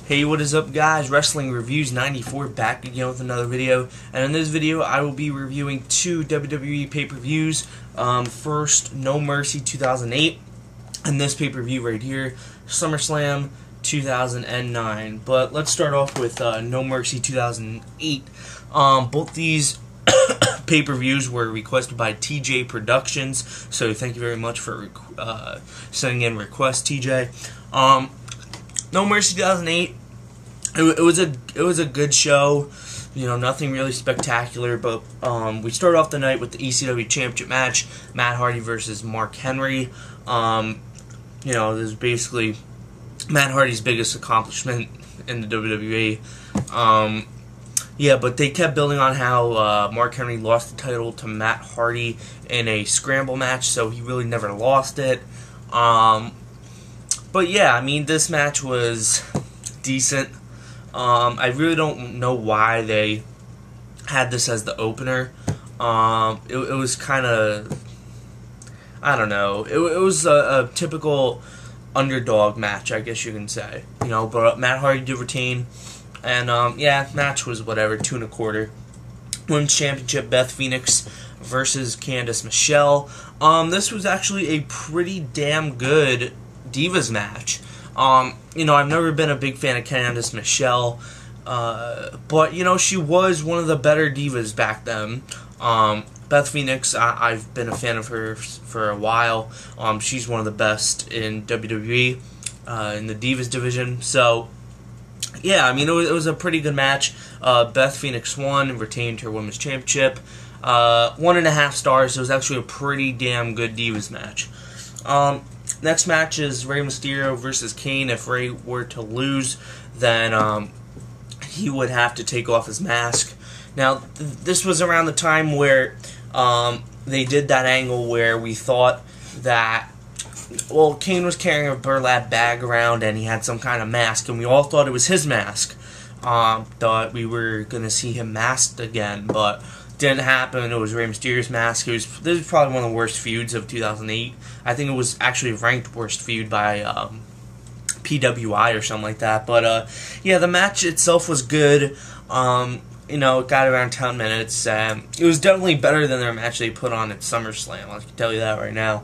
Hey, what is up, guys? Wrestling Reviews 94 back again with another video, and in this video I will be reviewing two WWE pay-per-views. First, No Mercy 2008, and this pay-per-view right here, SummerSlam 2009. But let's start off with No Mercy 2008. Both these pay-per-views were requested by TJ Productions, so thank you very much for sending in requests, TJ. No Mercy 2008. It was a good show. You know, nothing really spectacular, but we started off the night with the ECW Championship match, Matt Hardy versus Mark Henry. You know, this is basically Matt Hardy's biggest accomplishment in the WWE. Yeah, but they kept building on how Mark Henry lost the title to Matt Hardy in a scramble match, so he really never lost it. But yeah, I mean, this match was decent. I really don't know why they had this as the opener. It was kind of, I don't know. It was a typical underdog match, I guess you can say. You know, but Matt Hardy did retain, and yeah, match was whatever, 2 1/4. Women's Championship, Beth Phoenix versus Candice Michelle. This was actually a pretty damn good Divas match. You know, I've never been a big fan of Candice Michelle, but, you know, she was one of the better Divas back then. Beth Phoenix, I've been a fan of her for a while. She's one of the best in WWE, in the Divas division. So, yeah, I mean, it was a pretty good match. Beth Phoenix won and retained her Women's Championship. 1.5 stars. It was actually a pretty damn good Divas match. Next match is Rey Mysterio versus Kane. If Rey were to lose, then he would have to take off his mask. Now, this was around the time where they did that angle where we thought that, well, Kane was carrying a burlap bag around and he had some kind of mask, and we all thought it was his mask. Thought we were going to see him masked again, but didn't happen. It was Rey Mysterio's mask. This was probably one of the worst feuds of 2008. I think it was actually ranked worst feud by PWI or something like that. But yeah, the match itself was good. You know, it got around 10 minutes. It was definitely better than their match they put on at SummerSlam. I can tell you that right now.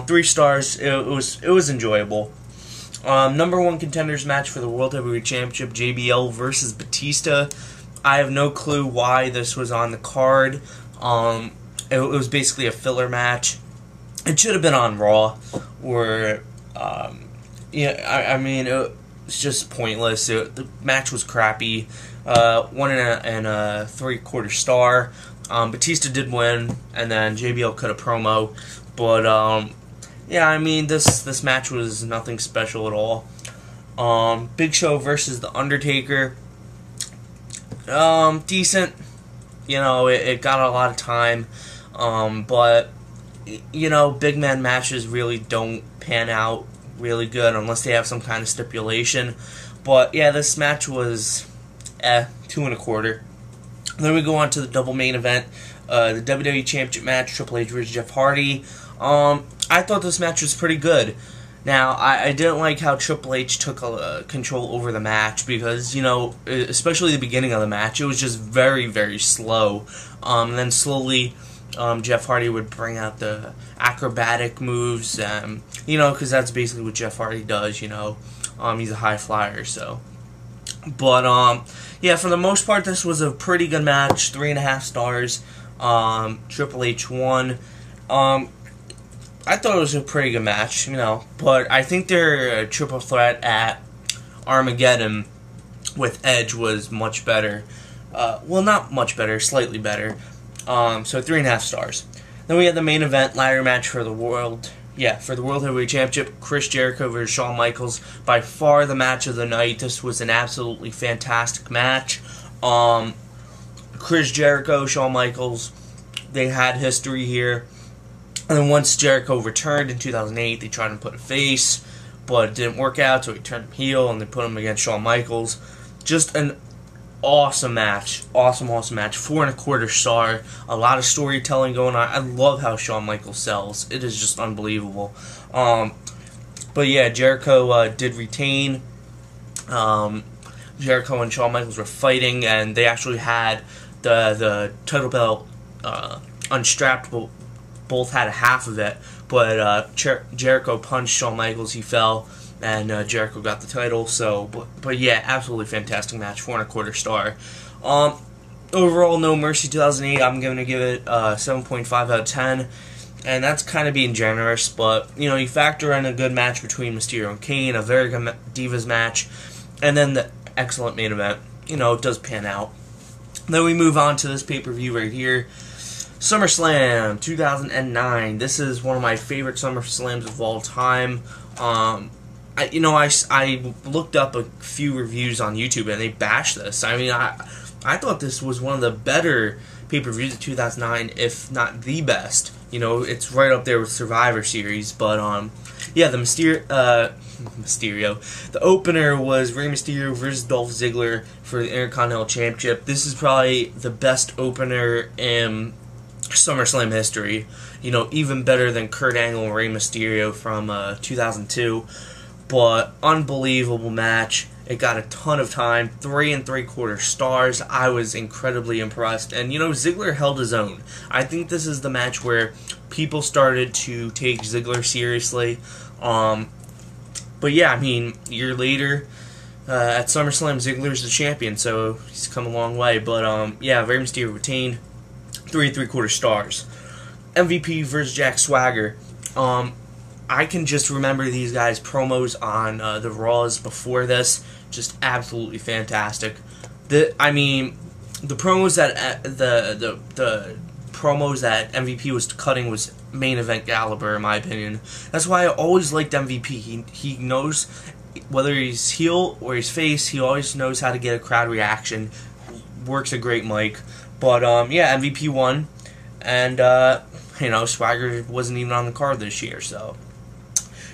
3 stars. It was enjoyable. Number 1 contenders match for the World Heavyweight Championship, JBL versus Batista. I have no clue why this was on the card. It was basically a filler match. It should have been on Raw, or yeah, I mean, it's just pointless. The match was crappy. 1 3/4 star. Batista did win, and then JBL cut a promo, but yeah, I mean, this match was nothing special at all. Big Show versus the Undertaker. Decent. You know, it got a lot of time, but, you know, big man matches really don't pan out really good unless they have some kind of stipulation. But, yeah, this match was 2 1/4. Then we go on to the double main event, the WWE Championship match, Triple H versus Jeff Hardy. I thought this match was pretty good. Now, I didn't like how Triple H took control over the match because, you know, especially the beginning of the match, it was just very, very slow. And then slowly, Jeff Hardy would bring out the acrobatic moves, you know, because that's basically what Jeff Hardy does, you know. He's a high flyer, so. But, yeah, for the most part, this was a pretty good match, 3.5 stars. Triple H won. I thought it was a pretty good match, you know, but I think their triple threat at Armageddon with Edge was much better. Well, not much better, slightly better. So 3.5 stars. Then we had the main event ladder match for the World Heavyweight Championship, Chris Jericho versus Shawn Michaels. By far the match of the night. This was an absolutely fantastic match. Chris Jericho, Shawn Michaels, they had history here. And then once Jericho returned in 2008, they tried to put a face, but it didn't work out, so he turned him heel, and they put him against Shawn Michaels. Just an awesome match. Awesome match. 4 1/4 star. A lot of storytelling going on. I love how Shawn Michaels sells. It is just unbelievable. But yeah, Jericho did retain. Jericho and Shawn Michaels were fighting, and they actually had the title belt unstrapped. Both had half of it, but Jericho punched Shawn Michaels. He fell, and Jericho got the title. So, but yeah, absolutely fantastic match. 4.25 star. Overall, No Mercy 2008. I'm going to give it 7.5 out of 10. And that's kind of being generous, but, you know, you factor in a good match between Mysterio and Kane, a very good Divas match, and then the excellent main event. You know, it does pan out. Then we move on to this pay-per-view right here. SummerSlam 2009. This is one of my favorite SummerSlams of all time. I looked up a few reviews on YouTube, and they bashed this. I mean, I thought this was one of the better pay-per-views of 2009, if not the best. You know, it's right up there with Survivor Series, but yeah, the Mysterio. The opener was Rey Mysterio versus Dolph Ziggler for the Intercontinental Championship. This is probably the best opener in SummerSlam history. You know, even better than Kurt Angle and Rey Mysterio from 2002. But unbelievable match. It got a ton of time, 3 3/4 stars. I was incredibly impressed. And, you know, Ziggler held his own. I think this is the match where people started to take Ziggler seriously. But yeah, I mean, a year later, at SummerSlam, Ziggler's the champion, so he's come a long way. But, yeah, Rey Mysterio retained, 3 3/4 stars. MVP versus Jack Swagger. I can just remember these guys' promos on the Raws before this, just absolutely fantastic. The promos that the promos that MVP was cutting was main event caliber, in my opinion. That's why I always liked MVP. He knows whether he's heel or he's face. He always knows how to get a crowd reaction. Works a great mic. But yeah, MVP won, and you know, Swagger wasn't even on the card this year, so.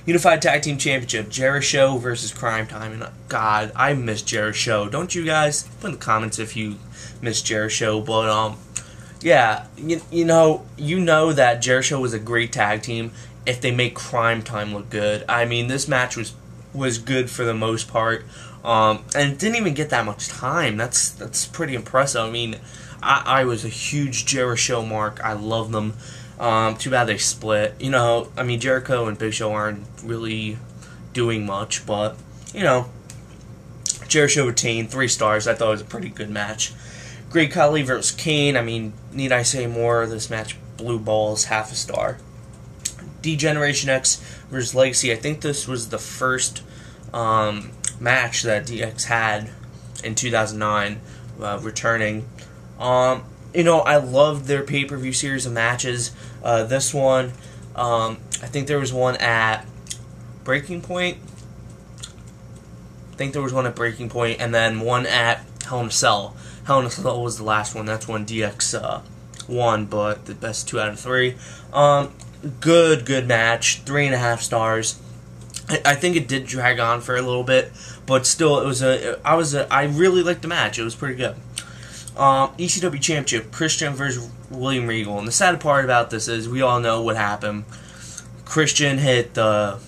Unified Tag Team Championship, Jeri-Show versus Cryme Tyme. And God, I miss Jeri-Show. Don't you guys? Put in the comments if you miss Jeri-Show. But yeah, you know that Jeri-Show was a great tag team if they make Cryme Tyme look good. I mean, this match was good for the most part, and it didn't even get that much time. That's pretty impressive. I mean, I was a huge Jeri-Show mark. I love them. Too bad they split. You know, I mean, Jericho and Big Show aren't really doing much, but, you know, Jeri-Show retained, 3 stars. I thought it was a pretty good match. Great Khali versus Kane. I mean, need I say more? This match blew balls, half a star. D-Generation X versus Legacy. I think this was the first match that DX had in 2009, returning. You know, I loved their pay-per-view series of matches. This one, I think there was one at Breaking Point. And then one at Hell in a Cell. Hell in a Cell was the last one. That's when DX won, but the best 2 out of 3. Good match. 3.5 stars. I think it did drag on for a little bit, but still, it was I really liked the match. It was pretty good. ECW Championship, Christian versus William Regal. And the sad part about this is we all know what happened. Christian hit the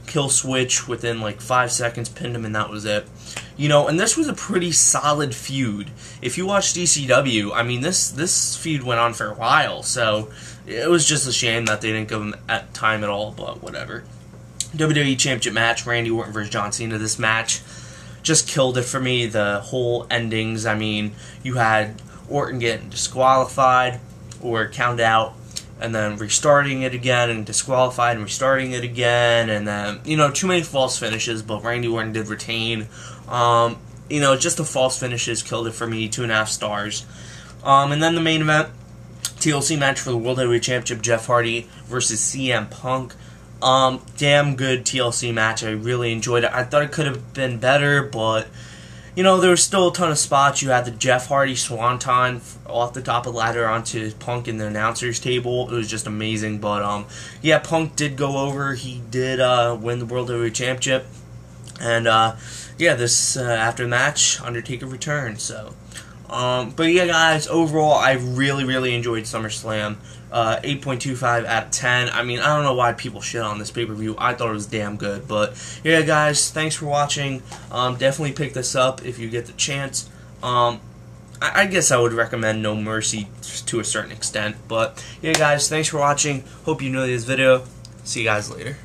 kill switch within like 5 seconds, pinned him, and that was it. You know, and this was a pretty solid feud. If you watched ECW, I mean, this feud went on for a while, so it was just a shame that they didn't give him time at all, but whatever. WWE Championship match, Randy Orton versus John Cena. This match just killed it for me. The whole endings, I mean, you had Orton getting disqualified or counted out, and then restarting it again, and disqualified and restarting it again, and then, you know, too many false finishes, but Randy Orton did retain. You know, just the false finishes killed it for me, 2.5 stars. And then the main event, TLC match for the World Heavyweight Championship, Jeff Hardy versus CM Punk. Damn good TLC match. I really enjoyed it. I thought it could have been better, but, you know, there was still a ton of spots. You had the Jeff Hardy Swanton off the top of the ladder onto Punk in the announcer's table. It was just amazing, but, yeah, Punk did go over. He did, win the World Heavyweight Championship, and, yeah, this, after the match, Undertaker returned, so, But yeah, guys, overall, I really enjoyed SummerSlam. 8.25 out of 10. I mean, I don't know why people shit on this pay-per-view. I thought it was damn good. But yeah, guys, thanks for watching. Definitely pick this up if you get the chance. I guess I would recommend No Mercy to a certain extent. But yeah, guys, thanks for watching. Hope you enjoyed this video. See you guys later.